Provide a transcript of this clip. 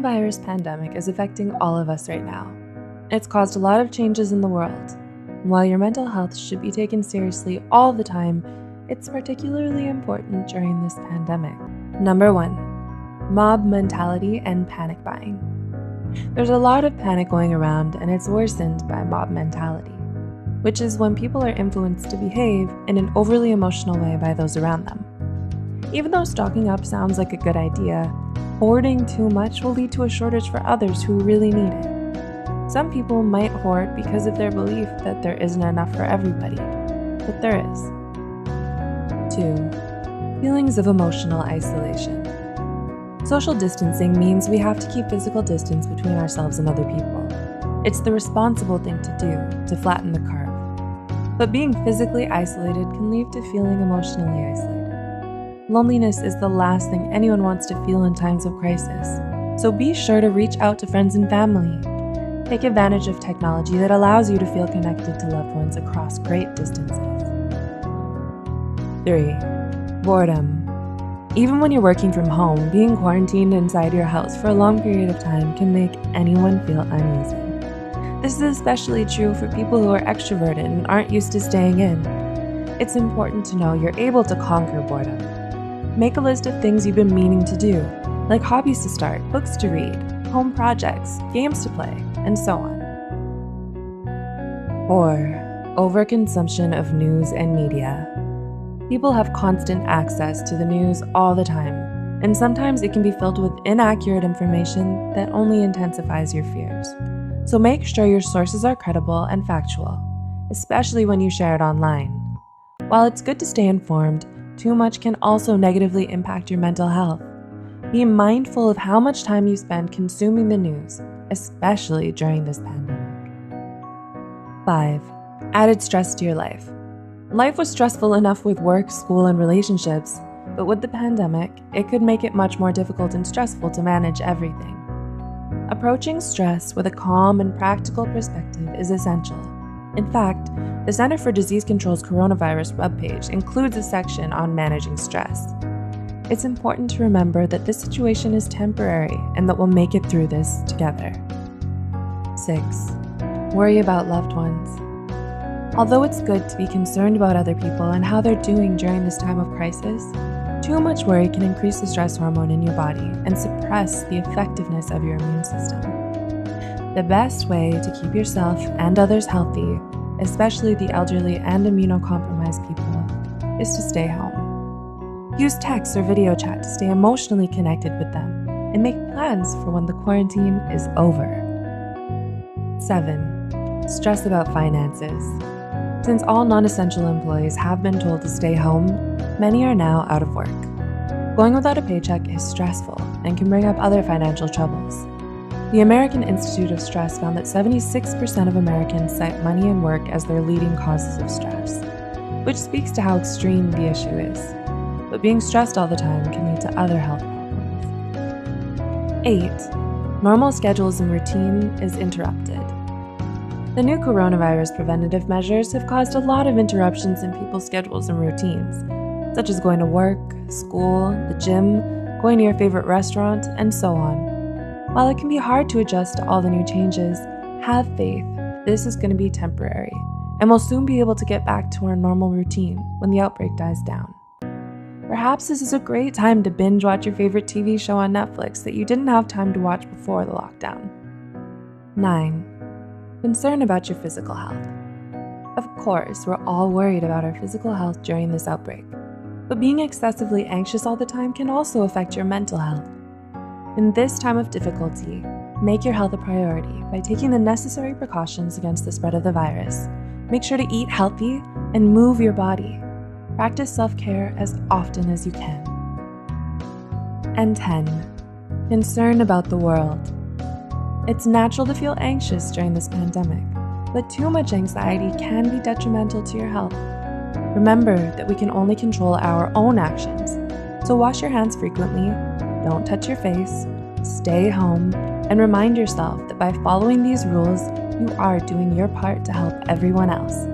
coronavirus pandemic is affecting all of us right now. It's caused a lot of changes in the world. While your mental health should be taken seriously all the time, it's particularly important during this pandemic. Number 1, mob mentality and panic buying. There's a lot of panic going around, and it's worsened by mob mentality, which is when people are influenced to behave in an overly emotional way by those around them. Even though stocking up sounds like a good idea, hoarding too much will lead to a shortage for others who really need it. Some people might hoard because of their belief that there isn't enough for everybody, but there is. 2, feelings of emotional isolation. Social distancing means we have to keep physical distance between ourselves and other people. It's the responsible thing to do to flatten the curve. But being physically isolated can lead to feeling emotionally isolated. Loneliness is the last thing anyone wants to feel in times of crisis, so be sure to reach out to friends and family. Take advantage of technology that allows you to feel connected to loved ones across great distances. 3, boredom. Even when you're working from home, being quarantined inside your house for a long period of time can make anyone feel uneasy. This is especially true for people who are extroverted and aren't used to staying in. It's important to know you're able to conquer boredom. Make a list of things you've been meaning to do, like hobbies to start, books to read, home projects, games to play, and so on. 4, overconsumption of news and media. People have constant access to the news all the time, and sometimes it can be filled with inaccurate information that only intensifies your fears. So make sure your sources are credible and factual, especially when you share it online. While it's good to stay informed, too much can also negatively impact your mental health. Be mindful of how much time you spend consuming the news, especially during this pandemic. 5, added stress to your life. Life was stressful enough with work, school, and relationships, but with the pandemic, it could make it much more difficult and stressful to manage everything. Approaching stress with a calm and practical perspective is essential. In fact, the Center for Disease Control's coronavirus webpage includes a section on managing stress. It's important to remember that this situation is temporary and that we'll make it through this together. 6, worry about loved ones. Although it's good to be concerned about other people and how they're doing during this time of crisis, too much worry can increase the stress hormone in your body and suppress the effectiveness of your immune system. The best way to keep yourself and others healthy, especially the elderly and immunocompromised people, is to stay home. Use text or video chat to stay emotionally connected with them and make plans for when the quarantine is over. 7, stress about finances. Since all non-essential employees have been told to stay home, many are now out of work. Going without a paycheck is stressful and can bring up other financial troubles. The American Institute of Stress found that 76% of Americans cite money and work as their leading causes of stress, which speaks to how extreme the issue is. But being stressed all the time can lead to other health problems. 8, normal schedules and routine is interrupted. The new coronavirus preventative measures have caused a lot of interruptions in people's schedules and routines, such as going to work, school, the gym, going to your favorite restaurant, and so on. While it can be hard to adjust to all the new changes, have faith this is going to be temporary, and we'll soon be able to get back to our normal routine when the outbreak dies down. Perhaps this is a great time to binge watch your favorite TV show on Netflix that you didn't have time to watch before the lockdown. 9, concern about your physical health. Of course, we're all worried about our physical health during this outbreak, but being excessively anxious all the time can also affect your mental health. In this time of difficulty, make your health a priority by taking the necessary precautions against the spread of the virus. Make sure to eat healthy and move your body. Practice self-care as often as you can. And 10, concern about the world. It's natural to feel anxious during this pandemic, but too much anxiety can be detrimental to your health. Remember that we can only control our own actions, so wash your hands frequently, don't touch your face, stay home, and remind yourself that by following these rules, you are doing your part to help everyone else.